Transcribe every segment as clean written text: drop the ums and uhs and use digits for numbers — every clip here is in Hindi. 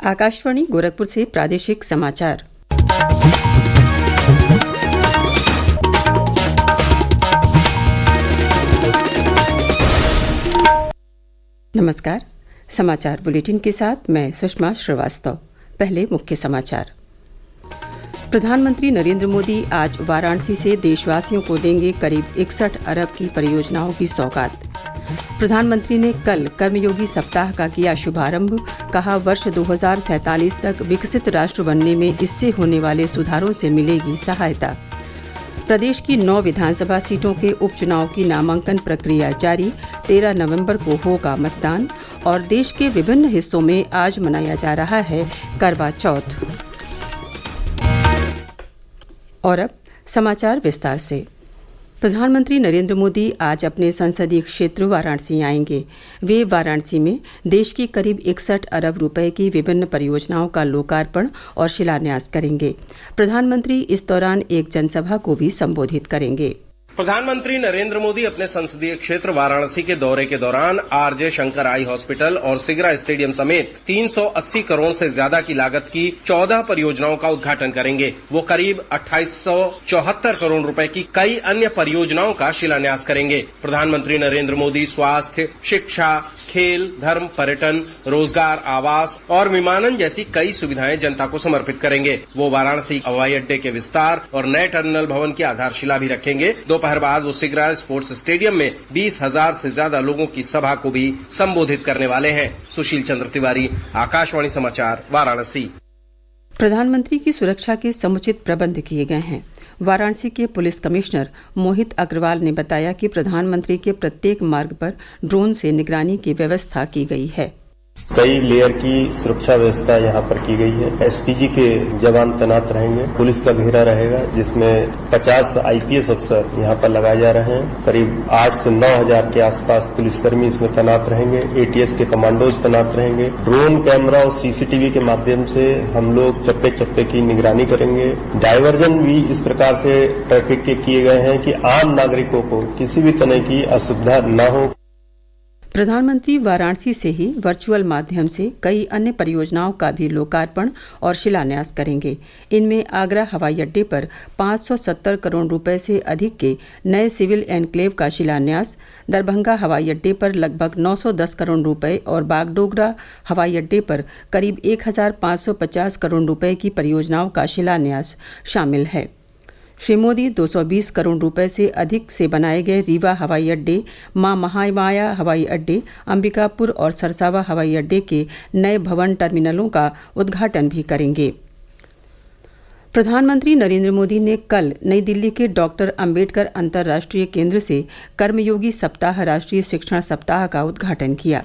आकाशवाणी गोरखपुर से प्रादेशिक समाचार। नमस्कार। समाचार बुलेटिन के साथ मैं सुषमा श्रीवास्तव। पहले मुख्य समाचार। प्रधानमंत्री नरेंद्र मोदी आज वाराणसी से देशवासियों को देंगे करीब 61 अरब की परियोजनाओं की सौगात। प्रधानमंत्री ने कल कर्मयोगी सप्ताह का किया शुभारंभ। कहा, वर्ष 2047 तक विकसित राष्ट्र बनने में इससे होने वाले सुधारों से मिलेगी सहायता। प्रदेश की 9 विधानसभा सीटों के उपचुनाव की नामांकन प्रक्रिया जारी। 13 नवंबर को होगा मतदान। और देश के विभिन्न हिस्सों में आज मनाया जा रहा है करवा चौथ। और अब समाचार विस्तार से। प्रधानमंत्री नरेंद्र मोदी आज अपने संसदीय क्षेत्र वाराणसी आएंगे। वे वाराणसी में देश की करीब 61 अरब रुपए की विभिन्न परियोजनाओं का लोकार्पण और शिलान्यास करेंगे। प्रधानमंत्री इस दौरान एक जनसभा को भी संबोधित करेंगे। प्रधानमंत्री नरेंद्र मोदी अपने संसदीय क्षेत्र वाराणसी के दौरे के दौरान आरजे शंकर आई हॉस्पिटल और सिगरा स्टेडियम समेत 380 करोड़ से ज्यादा की लागत की 14 परियोजनाओं का उद्घाटन करेंगे। वो करीब 2874 करोड़ रुपए की कई अन्य परियोजनाओं का शिलान्यास करेंगे। प्रधानमंत्री नरेंद्र मोदी स्वास्थ्य, शिक्षा, खेल, धर्म, पर्यटन, रोजगार, आवास और विमानन जैसी कई सुविधाएं जनता को समर्पित करेंगे। वो वाराणसी हवाई अड्डे के विस्तार और नए टर्मिनल भवन की आधारशिला भी रखेंगे। दोपहर बाद वो सिगरा स्पोर्ट्स स्टेडियम में 20,000 से ज्यादा लोगों की सभा को भी संबोधित करने वाले हैं। सुशील चंद्र तिवारी, आकाशवाणी समाचार, वाराणसी। प्रधानमंत्री की सुरक्षा के समुचित प्रबंध किए गए हैं। वाराणसी के पुलिस कमिश्नर मोहित अग्रवाल ने बताया कि प्रधानमंत्री के प्रत्येक मार्ग पर ड्रोन से निगरानी की व्यवस्था की गई है। कई लेयर की सुरक्षा व्यवस्था यहाँ पर की गई है। एसपीजी के जवान तैनात रहेंगे। पुलिस का घेरा रहेगा, जिसमें 50 आईपीएस अफसर यहाँ पर लगाए जा रहे हैं। करीब 8 से 9 हजार के आसपास पुलिसकर्मी इसमें तैनात रहेंगे। एटीएस के कमांडोज तैनात रहेंगे। ड्रोन कैमरा और सीसीटीवी के माध्यम से हम लोग चप्पे चप्पे की निगरानी करेंगे। डायवर्जन भी इस प्रकार से ट्रैफिक के किए गए हैं कि आम नागरिकों को किसी भी तरह की असुविधा न हो। प्रधानमंत्री वाराणसी से ही वर्चुअल माध्यम से कई अन्य परियोजनाओं का भी लोकार्पण और शिलान्यास करेंगे। इनमें आगरा हवाई अड्डे पर 570 करोड़ रुपए से अधिक के नए सिविल एनक्लेव का शिलान्यास, दरभंगा हवाई अड्डे पर लगभग 910 करोड़ रुपए और बागडोगरा हवाई अड्डे पर करीब 1550 करोड़ रुपए की परियोजनाओं का शिलान्यास शामिल है। श्री मोदी 220 करोड़ रुपए से अधिक से बनाए गए रीवा हवाई अड्डे, मां महामाया हवाई अड्डे, अंबिकापुर और सरसावा हवाई अड्डे के नए भवन टर्मिनलों का उद्घाटन भी करेंगे। प्रधानमंत्री नरेंद्र मोदी ने कल नई दिल्ली के डॉक्टर अंबेडकर अंतर्राष्ट्रीय केंद्र से कर्मयोगी सप्ताह राष्ट्रीय शिक्षण सप्ताह का उद्घाटन किया।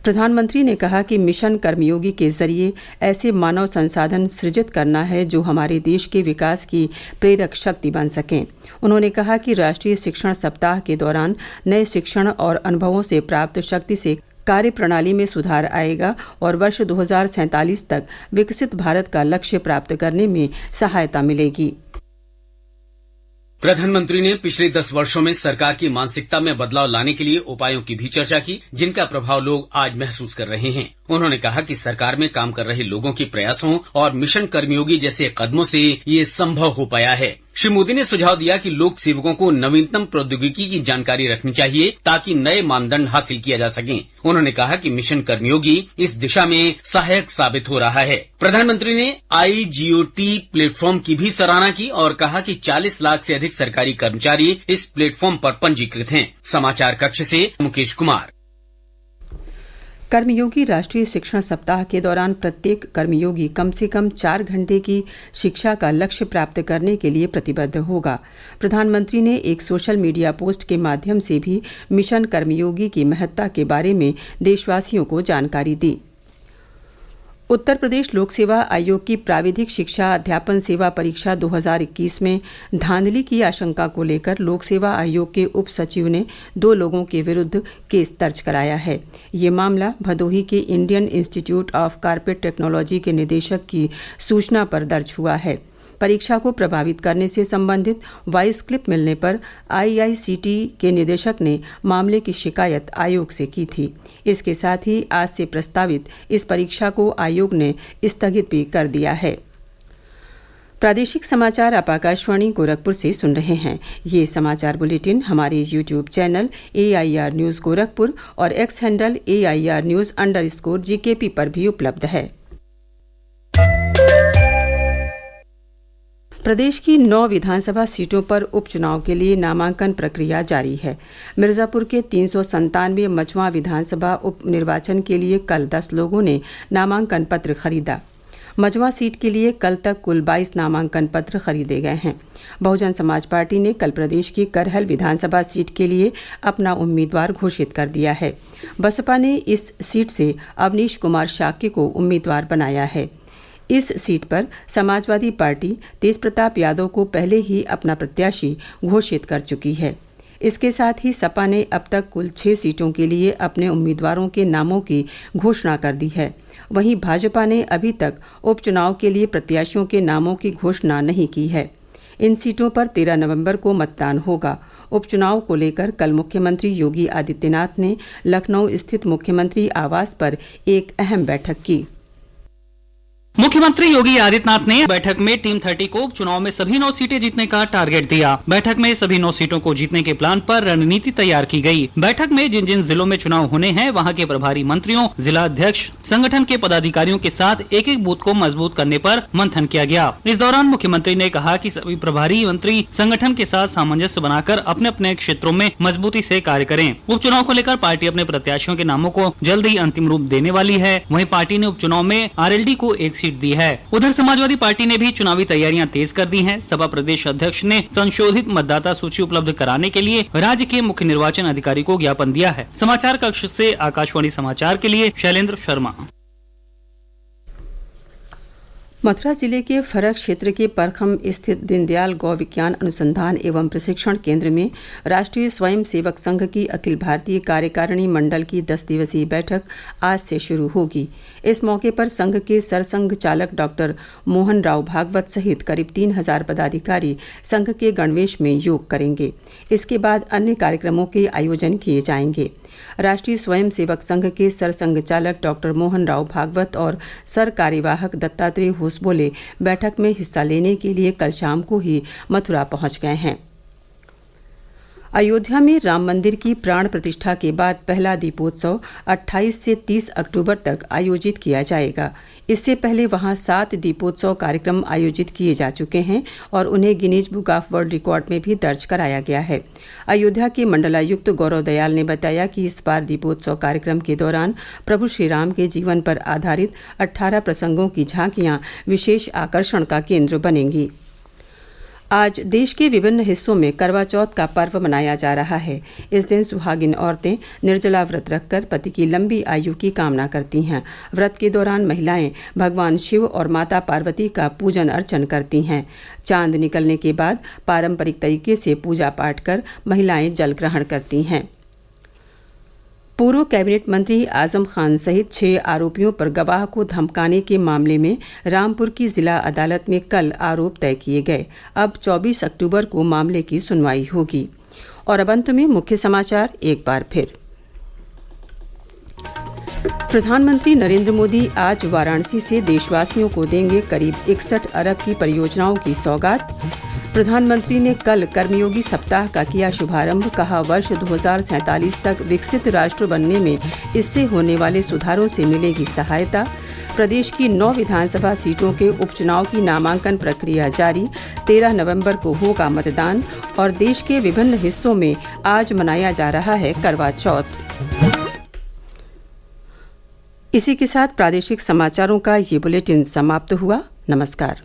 प्रधानमंत्री ने कहा कि मिशन कर्मयोगी के जरिए ऐसे मानव संसाधन सृजित करना है जो हमारे देश के विकास की प्रेरक शक्ति बन सकें। उन्होंने कहा कि राष्ट्रीय शिक्षण सप्ताह के दौरान नए शिक्षण और अनुभवों से प्राप्त शक्ति से कार्य प्रणाली में सुधार आएगा और वर्ष 2047 तक विकसित भारत का लक्ष्य प्राप्त करने में सहायता मिलेगी। प्रधानमंत्री ने पिछले 10 वर्षों में सरकार की मानसिकता में बदलाव लाने के लिए उपायों की भी चर्चा की, जिनका प्रभाव लोग आज महसूस कर रहे हैं। उन्होंने कहा कि सरकार में काम कर रहे लोगों के प्रयासों और मिशन कर्मयोगी जैसे कदमों से ये संभव हो पाया है। श्री मोदी ने सुझाव दिया कि लोक सेवकों को नवीनतम प्रौद्योगिकी की जानकारी रखनी चाहिए ताकि नए मानदंड हासिल किया जा सकें। उन्होंने कहा कि मिशन कर्मयोगी इस दिशा में सहायक साबित हो रहा है। प्रधानमंत्री ने IGOT प्लेटफॉर्म की भी सराहना की और कहा कि 40 लाख से अधिक सरकारी कर्मचारी इस प्लेटफॉर्म पर पंजीकृत हैं। समाचार कक्ष से मुकेश कुमार। कर्मयोगी राष्ट्रीय शिक्षण सप्ताह के दौरान प्रत्येक कर्मयोगी कम से कम 4 घंटे की शिक्षा का लक्ष्य प्राप्त करने के लिए प्रतिबद्ध होगा। प्रधानमंत्री ने एक सोशल मीडिया पोस्ट के माध्यम से भी मिशन कर्मयोगी की महत्ता के बारे में देशवासियों को जानकारी दी। उत्तर प्रदेश लोक सेवा आयोग की प्राविधिक शिक्षा अध्यापन सेवा परीक्षा 2021 में धांधली की आशंका को लेकर लोक सेवा आयोग के उप सचिव ने 2 लोगों के विरुद्ध केस दर्ज कराया है। ये मामला भदोही के Indian institute of carpet technology के निदेशक की सूचना पर दर्ज हुआ है। परीक्षा को प्रभावित करने से संबंधित वॉइस क्लिप मिलने पर IICT के निदेशक ने मामले की शिकायत आयोग से की थी। इसके साथ ही आज से प्रस्तावित इस परीक्षा को आयोग ने स्थगित भी कर दिया है। प्रादेशिक समाचार आप आकाशवाणी गोरखपुर से सुन रहे हैं। ये समाचार बुलेटिन हमारे YouTube channel AIR news Gorakhpur और एक्स हैंडल AIR न्यूज़_GKP पर भी उपलब्ध है। प्रदेश की 9 विधानसभा सीटों पर उपचुनाव के लिए नामांकन प्रक्रिया जारी है। मिर्जापुर के 397 मछुआ विधानसभा उपनिर्वाचन के लिए कल 10 लोगों ने नामांकन पत्र खरीदा। मझवा सीट के लिए कल तक कुल 22 नामांकन पत्र खरीदे गए हैं। बहुजन समाज पार्टी ने कल प्रदेश की करहल विधानसभा सीट के लिए अपना उम्मीदवार घोषित कर दिया है। बसपा ने इस सीट से अवनीश कुमार शाक्य को उम्मीदवार बनाया है। इस सीट पर समाजवादी पार्टी तेज प्रताप यादव को पहले ही अपना प्रत्याशी घोषित कर चुकी है। इसके साथ ही सपा ने अब तक कुल 6 सीटों के लिए अपने उम्मीदवारों के नामों की घोषणा कर दी है। वहीं भाजपा ने अभी तक उपचुनाव के लिए प्रत्याशियों के नामों की घोषणा नहीं की है। इन सीटों पर 13 नवंबर को मतदान होगा। उपचुनाव को लेकर कल मुख्यमंत्री योगी आदित्यनाथ ने लखनऊ स्थित मुख्यमंत्री आवास पर एक अहम बैठक की। मुख्यमंत्री योगी आदित्यनाथ ने बैठक में टीम 30 को चुनाव में सभी 9 सीटें जीतने का टारगेट दिया। बैठक में सभी 9 सीटों को जीतने के प्लान पर रणनीति तैयार की गई। बैठक में जिन जिन जिलों में चुनाव होने हैं वहां के प्रभारी मंत्रियों, जिला अध्यक्ष, संगठन के पदाधिकारियों के साथ एक एक बूथ को मजबूत करने पर मंथन किया गया। इस दौरान मुख्यमंत्री ने कहा कि सभी प्रभारी मंत्री संगठन के साथ सामंजस्य बनाकर अपने अपने क्षेत्रों में मजबूती से कार्य करें। उपचुनाव को लेकर पार्टी अपने प्रत्याशियों के नामों को जल्द ही अंतिम रूप देने वाली है। वहीं पार्टी ने उपचुनाव में RLD को एक सीट दी है। उधर समाजवादी पार्टी ने भी चुनावी तैयारियां तेज कर दी हैं। सपा प्रदेश अध्यक्ष ने संशोधित मतदाता सूची उपलब्ध कराने के लिए राज्य के मुख्य निर्वाचन अधिकारी को ज्ञापन दिया है। समाचार कक्ष से आकाशवाणी समाचार के लिए शैलेंद्र शर्मा। मथुरा जिले के फरक क्षेत्र के परखम स्थित दीनदयाल गौ विज्ञान अनुसंधान एवं प्रशिक्षण केंद्र में राष्ट्रीय स्वयं सेवक संघ की अखिल भारतीय कार्यकारिणी मंडल की 10 दिवसीय बैठक आज से शुरू होगी। इस मौके पर संघ के सरसंघ चालक डॉक्टर मोहन राव भागवत सहित करीब 3000 पदाधिकारी संघ के गणवेश में योग करेंगे। इसके बाद अन्य कार्यक्रमों के आयोजन किए जाएंगे। राष्ट्रीय स्वयं सेवक संघ के सरसंघ चालक डॉक्टर मोहन राव भागवत और सर कार्यवाहक दत्तात्रेय होसबोले बैठक में हिस्सा लेने के लिए कल शाम को ही मथुरा पहुंच गए हैं। अयोध्या में राम मंदिर की प्राण प्रतिष्ठा के बाद पहला दीपोत्सव 28 से 30 अक्टूबर तक आयोजित किया जाएगा। इससे पहले वहां 7 दीपोत्सव कार्यक्रम आयोजित किए जा चुके हैं और उन्हें Guinness book of world record में भी दर्ज कराया गया है। अयोध्या के मंडलायुक्त गौरव दयाल ने बताया कि इस बार दीपोत्सव कार्यक्रम के दौरान प्रभु श्री राम के जीवन पर आधारित 18 प्रसंगों की झांकियां विशेष आकर्षण का केंद्र बनेंगी। आज देश के विभिन्न हिस्सों में करवा चौथ का पर्व मनाया जा रहा है। इस दिन सुहागिन औरतें निर्जला व्रत रखकर पति की लंबी आयु की कामना करती हैं। व्रत के दौरान महिलाएं भगवान शिव और माता पार्वती का पूजन अर्चन करती हैं। चांद निकलने के बाद पारंपरिक तरीके से पूजा पाठ कर महिलाएं जल ग्रहण करती हैं। पूर्व कैबिनेट मंत्री आजम खान सहित 6 आरोपियों पर गवाह को धमकाने के मामले में रामपुर की जिला अदालत में कल आरोप तय किए गए। अब 24 अक्टूबर को मामले की सुनवाई होगी। और अब अंत में मुख्य समाचार एक बार फिर। प्रधानमंत्री नरेंद्र मोदी आज वाराणसी से देशवासियों को देंगे करीब 61 अरब की परियोजनाओं की सौगात। प्रधानमंत्री ने कल कर्मयोगी सप्ताह का किया शुभारंभ। कहा, वर्ष 2047 तक विकसित राष्ट्र बनने में इससे होने वाले सुधारों से मिलेगी सहायता। प्रदेश की 9 विधानसभा सीटों के उपचुनाव की नामांकन प्रक्रिया जारी। 13 नवंबर को होगा मतदान। और देश के विभिन्न हिस्सों में आज मनाया जा रहा है करवा चौथ। इसी के साथ प्रादेशिक समाचारों का ये बुलेटिन समाप्त हुआ। नमस्कार।